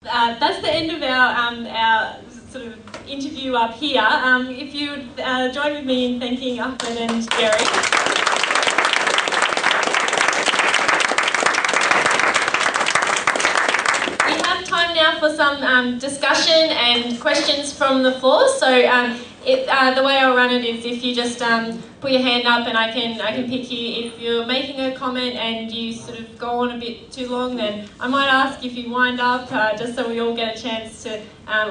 That's the end of our sort of interview up here. If you would join with me in thanking Ahmed and Jerry. We have time now for some discussion and questions from the floor. So the way I'll run it is if you just put your hand up and I can pick you. If you're making a comment and you sort of go on a bit too long, then I might ask if you wind up, just so we all get a chance to,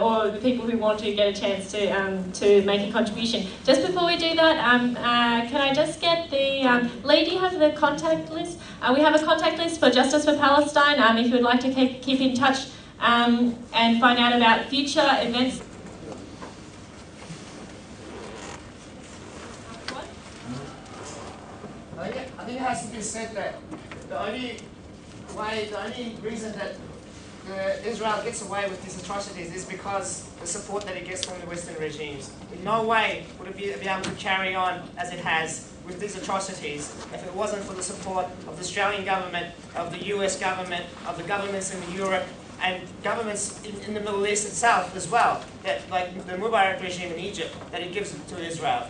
or the people who want to get a chance to make a contribution. Just before we do that, can I just get the lady have the contact list? We have a contact list for Justice for Palestine. If you would like to keep in touch and find out about future events. I think it has to be said that the only reason that Israel gets away with these atrocities is because the support that it gets from the Western regimes. In no way would it be able to carry on as it has with these atrocities if it wasn't for the support of the Australian government, of the US government, of the governments in Europe, and governments in the Middle East itself as well, that, like the Mubarak regime in Egypt, that it gives to Israel.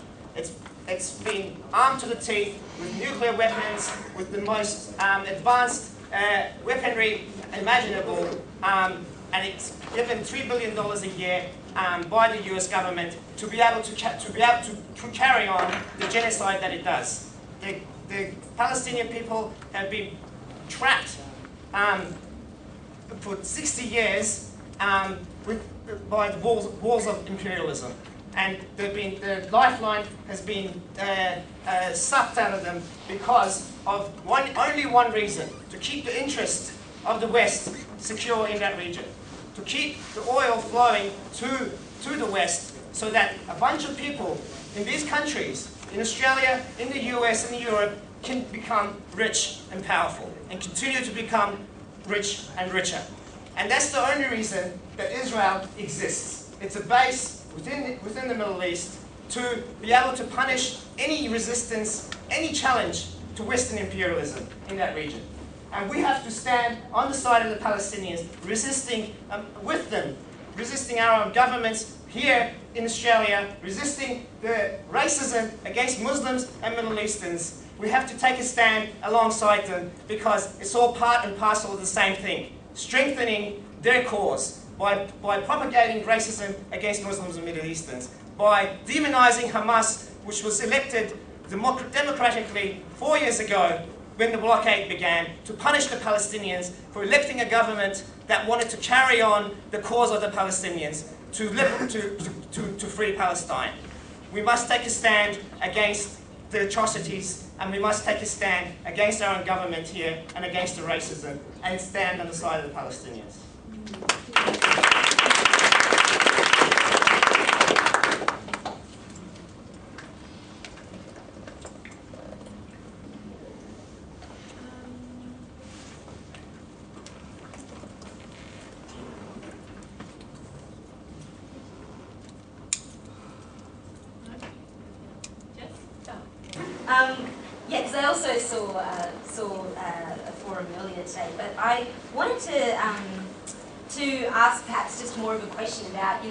It's been armed to the teeth with nuclear weapons, with the most advanced weaponry imaginable, and it's given $3 billion a year by the US government to be able to carry on the genocide that it does. The Palestinian people have been trapped for 60 years by the walls of imperialism. And the lifeline has been sucked out of them because of only one reason: to keep the interest of the West secure in that region, to keep the oil flowing to the West, so that a bunch of people in these countries, in Australia, in the US, and Europe, can become rich and powerful and continue to become rich and richer. And that's the only reason that Israel exists. It's a base within the Middle East to be able to punish any resistance, any challenge to Western imperialism in that region. And we have to stand on the side of the Palestinians, resisting with them, resisting our governments here in Australia, resisting the racism against Muslims and Middle Easterns. We have to take a stand alongside them because it's all part and parcel of the same thing: strengthening their cause. By propagating racism against Muslims and Middle Easterns, by demonizing Hamas, which was elected democratically 4 years ago when the blockade began, to punish the Palestinians for electing a government that wanted to carry on the cause of the Palestinians, to free Palestine. We must take a stand against the atrocities, and we must take a stand against our own government here and against the racism, and stand on the side of the Palestinians. Yeah, because I also saw a forum earlier today, but I wanted to ask perhaps just more of a question about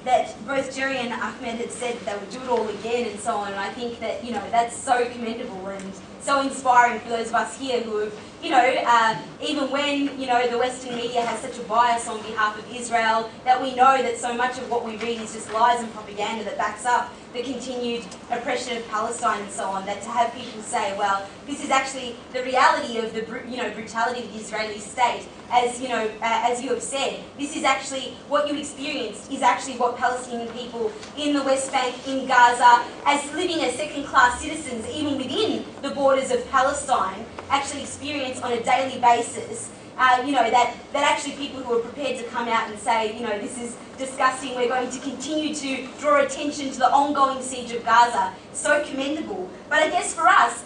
that both Jerry and Ahmed had said that they would do it all again and so on, and I think that that's so commendable and so inspiring for those of us here who have even when the Western media has such a bias on behalf of Israel, that we know that so much of what we read is just lies and propaganda that backs up the continued oppression of Palestine and so on, that to have people say, well, this is actually the reality of the brutality of the Israeli state, as you have said, this is actually what you experienced, is actually what Palestinian people in the West Bank, in Gaza, as living as second-class citizens, even within the borders of Palestine, actually experience on a daily basis. That actually people who are prepared to come out and say, this is disgusting, we're going to continue to draw attention to the ongoing siege of Gaza, so commendable. But I guess for us,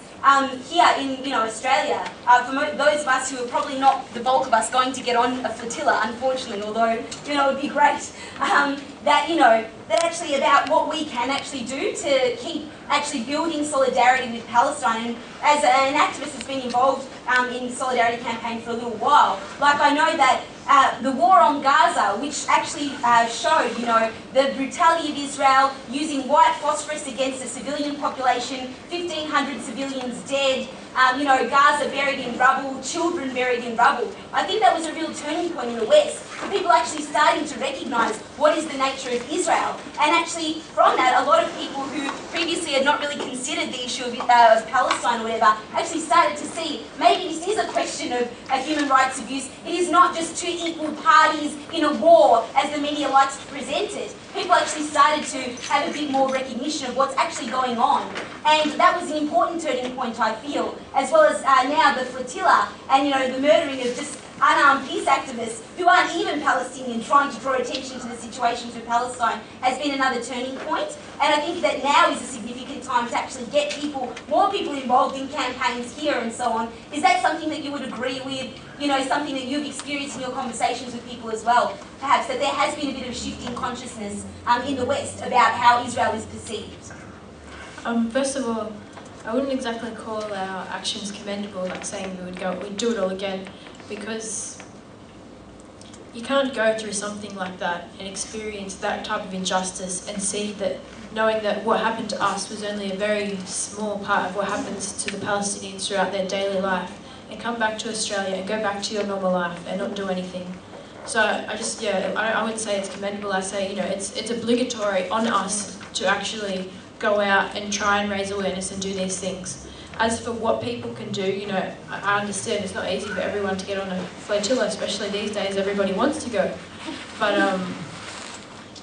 here in Australia, for those of us who are probably not the bulk of us going to get on a flotilla, unfortunately, although it would be great, that, you know, that actually about what we can actually do to keep actually building solidarity with Palestine. And as an activist that's been involved in the solidarity campaign for a little while, like I know that the war on Gaza, which actually showed, you know, the brutality of Israel using white phosphorus against a civilian population, 1,500 civilians dead, you know, Gaza buried in rubble, children buried in rubble. I think that was a real turning point in the West, for people actually starting to recognise what is the nature of Israel. And actually, from that, a lot of people who previously had not really considered the issue of Palestine or whatever, actually started to see maybe this is a question of human rights abuse. It is not just two equal parties in a war, as the media likes to present it. People actually started to have a bit more recognition of what's actually going on. And that was an important turning point, I feel, as well as now the Flotilla and, you know, the murdering of just unarmed peace activists who aren't even Palestinian, trying to draw attention to the situations with Palestine has been another turning point. And I think that now is a significant time to actually get people, more people involved in campaigns here and so on. Is that something that you would agree with? You know, something that you've experienced in your conversations with people as well, perhaps, that there has been a bit of a shift in consciousness in the West about how Israel is perceived? First of all, I wouldn't exactly call our actions commendable, like saying we'd do it all again, because you can't go through something like that and experience that type of injustice and see that, knowing that what happened to us was only a very small part of what happens to the Palestinians throughout their daily life, and come back to Australia and go back to your normal life and not do anything. So I wouldn't say it's commendable. I say, you know, it's obligatory on us to actually go out and try and raise awareness and do these things. As for what people can do, you know, I understand it's not easy for everyone to get on a flotilla, especially these days. Everybody wants to go. But,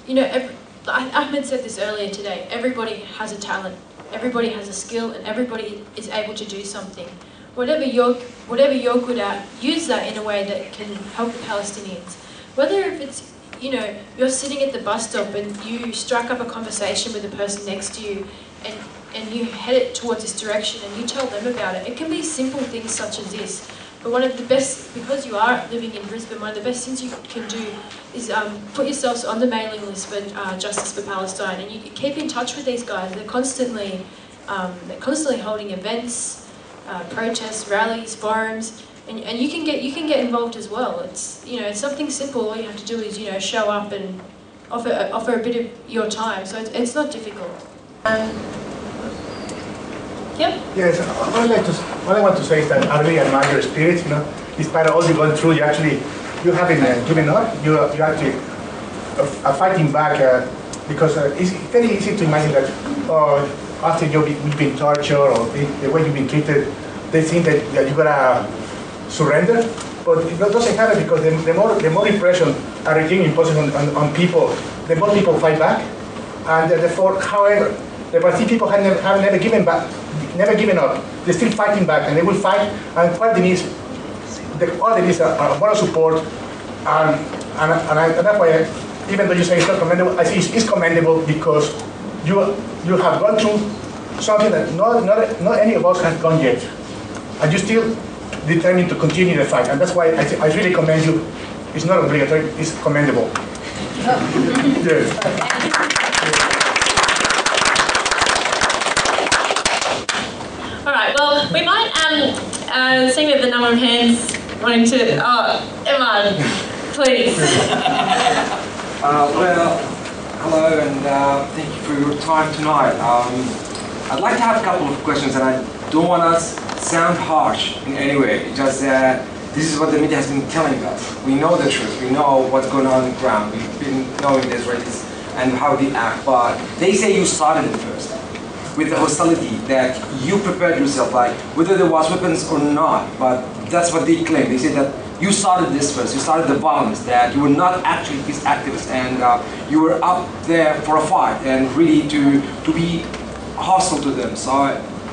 you know, Ahmed said this earlier today, everybody has a talent, everybody has a skill, and everybody is able to do something. Whatever you're good at, use that in a way that can help the Palestinians. Whether if it's, you know, you're sitting at the bus stop and you strike up a conversation with the person next to you and you head it towards this direction and you tell them about it. It can be simple things such as this. But one of the best, because you are living in Brisbane, one of the best things you can do is put yourselves on the mailing list for Justice for Palestine, and you keep in touch with these guys. They're constantly holding events, protests, rallies, forums, and you can get involved as well. It's, you know, it's something simple. All you have to do is, you know, show up and offer a bit of your time. So it's not difficult. Yep. Yes, what I want to say is that I really admire your spirit. You know, despite all you've gone through, you haven't given up. You actually are fighting back because it's very easy to imagine that after you've been tortured or the way you've been treated, they think that you're gonna surrender. But it doesn't happen, because the more repression a regime imposes on people, the more people fight back. And therefore, however, the Palestinian people have never given up. They're still fighting back, and they will fight. And what they need is moral support. And that's why, even though you say it's not commendable, I think it's commendable, because you have gone through something that not any of us has gone yet, and you're still determined to continue the fight. And that's why I really commend you. It's not obligatory; it's commendable. Yes. All right, well, we might, seeing that the number of hands wanting to, Ahmed, please. Well, hello, and thank you for your time tonight. I'd like to have a couple of questions, and I don't want to sound harsh in any way. Just this is what the media has been telling us. We know the truth. We know what's going on the ground. We've been knowing the Israelis and how they act, but they say you started it first, with the hostility, that you prepared yourself, like whether there was weapons or not, but that's what they claim. They say that you started this first, you started the violence, that you were not actually peace activists, and you were up there for a fight and really to be hostile to them. So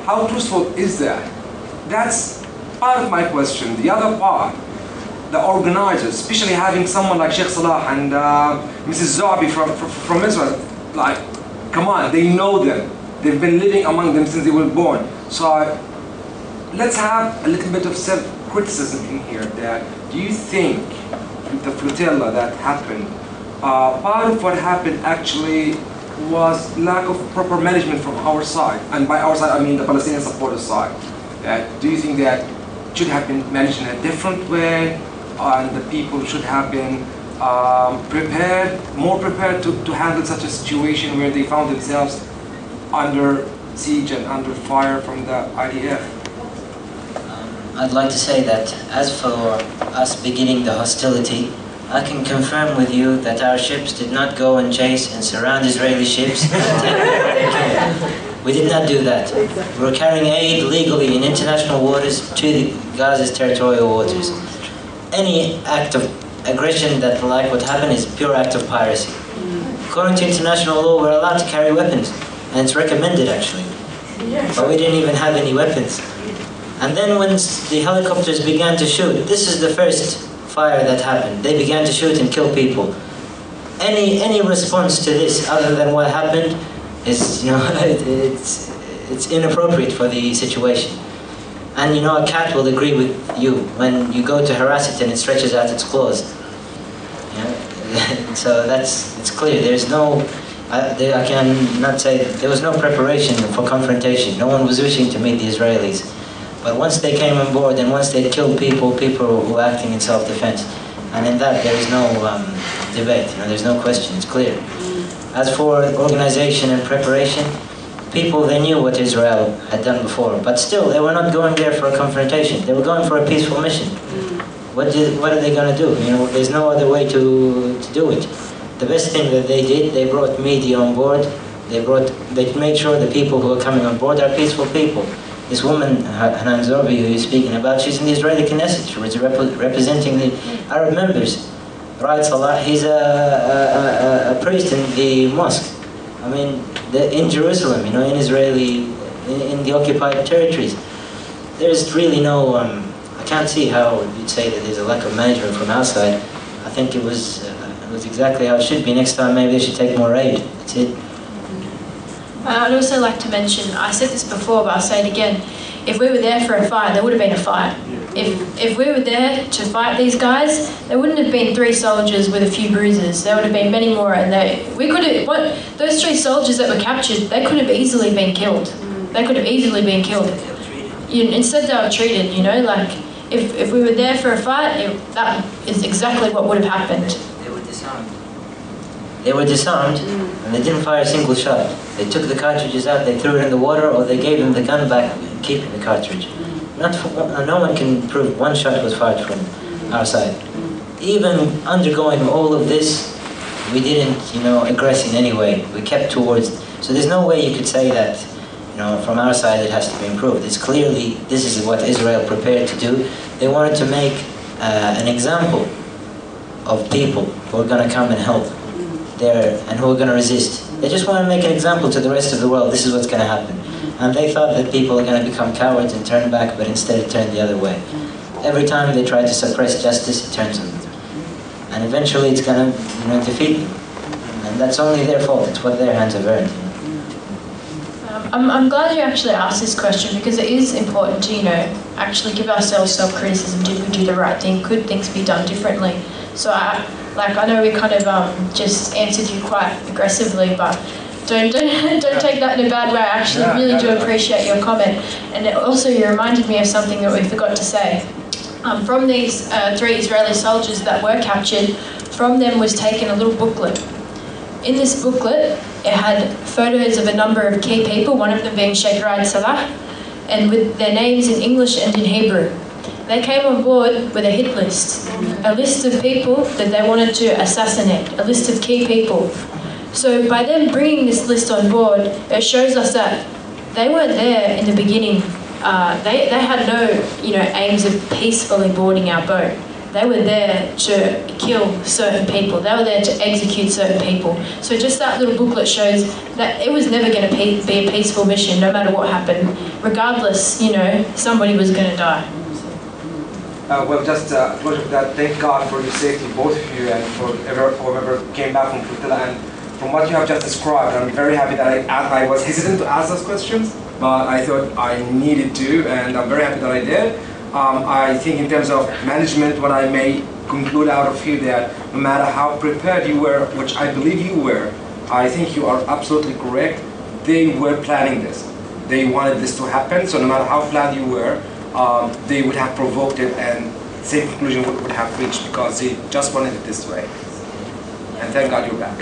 how truthful is that? That's part of my question. The other part, the organizers, especially having someone like Sheikh Salah and Mrs. Zabi from Israel, like, come on, they know them. They've been living among them since they were born. So let's have a little bit of self-criticism in here. That, do you think with the flotilla that happened, part of what happened actually was lack of proper management from our side, and by our side I mean the Palestinian supporters side. Do you think that should have been managed in a different way, and the people should have been more prepared to handle such a situation where they found themselves under siege and under fire from the IDF? I'd like to say that as for us beginning the hostility, I can confirm with you that our ships did not go and chase and surround Israeli ships and take their kill. We did not do that. We were carrying aid legally in international waters to the Gaza's territorial waters. Any act of aggression that like what happened is pure act of piracy. According to international law, we're allowed to carry weapons, and it's recommended actually. But we didn't even have any weapons. And then when the helicopters began to shoot, this is the first fire that happened. They began to shoot and kill people. Any response to this other than what happened is, it's inappropriate for the situation. And a cat will agree with you when you go to harass it and it stretches out its claws. So it's clear. There's no, I cannot say there was no preparation for confrontation. No one was wishing to meet the Israelis. But once they came on board and once they killed people who were acting in self-defense. And in that there is no debate, there's no question, it's clear. As for organization and preparation, people, they knew what Israel had done before, but still they were not going there for a confrontation. They were going for a peaceful mission. What are they going to do? There's no other way to do it. The best thing that they did, they brought media on board. They made sure the people who are coming on board are peaceful people. This woman, Hanan Zorbi, who you're speaking about, she's in the Israeli Knesset. She was representing the Arab members. Right, Salah, he's a priest in the mosque. I mean, in Jerusalem, in in the occupied territories. There's really no, I can't see how you'd say that there's a lack of management from outside. I think it was exactly how it should be. Next time, maybe they should take more aid. That's it. I'd also like to mention, I said this before, but I'll say it again. If we were there for a fight, there would have been a fight. If we were there to fight these guys, there wouldn't have been 3 soldiers with a few bruises. There would have been many more, and those 3 soldiers that were captured, they could have easily been killed. They could have easily been killed. Instead, they were treated. If we were there for a fight, that is exactly what would have happened. They were disarmed. They were disarmed, and they didn't fire a single shot. They took the cartridges out, they threw it in the water, or they gave them the gun back, keeping the cartridge. No one can prove 1 shot was fired from our side. Even undergoing all of this, we didn't, aggress in any way. We kept towards. So there's no way you could say that, from our side it has to be improved. It's clearly, this is what Israel prepared to do. They wanted to make an example of people who are going to come and help there and who are going to resist. They just want to make an example to the rest of the world. This is what's going to happen. And they thought that people are going to become cowards and turn back, but instead it turned the other way. Every time they try to suppress justice, it turns on them. And eventually it's going to defeat them. And that's only their fault. It's what their hands have earned. I'm glad you actually asked this question, because it is important to, actually give ourselves self-criticism. Did we do the right thing? Could things be done differently? So I know we kind of just answered you quite aggressively, but don't take that in a bad way. I actually really do appreciate your comment. And also you reminded me of something that we forgot to say. From these 3 Israeli soldiers that were captured, from them was taken a little booklet. In this booklet, it had photos of a number of key people, one of them being Sheikh Raed Salah, and with their names in English and in Hebrew. They came on board with a hit list, a list of people that they wanted to assassinate, a list of key people. So by them bringing this list on board, it shows us that they weren't there in the beginning. They had no, aims of peacefully boarding our boat. They were there to kill certain people. They were there to execute certain people. So just that little booklet shows that it was never going to be a peaceful mission, no matter what happened. Regardless, somebody was going to die. Well, just thank God for your safety, both of you, and for whoever came back from Flotilla. And from what you have just described, I'm very happy that I was hesitant to ask those questions, but I thought I needed to, and I'm very happy that I did. I think in terms of management, what I may conclude out of here that no matter how prepared you were, which I believe you were, I think you are absolutely correct. They were planning this. They wanted this to happen, so no matter how planned you were, they would have provoked it and same conclusion would have reached because they just wanted it this way. And thank God you're back.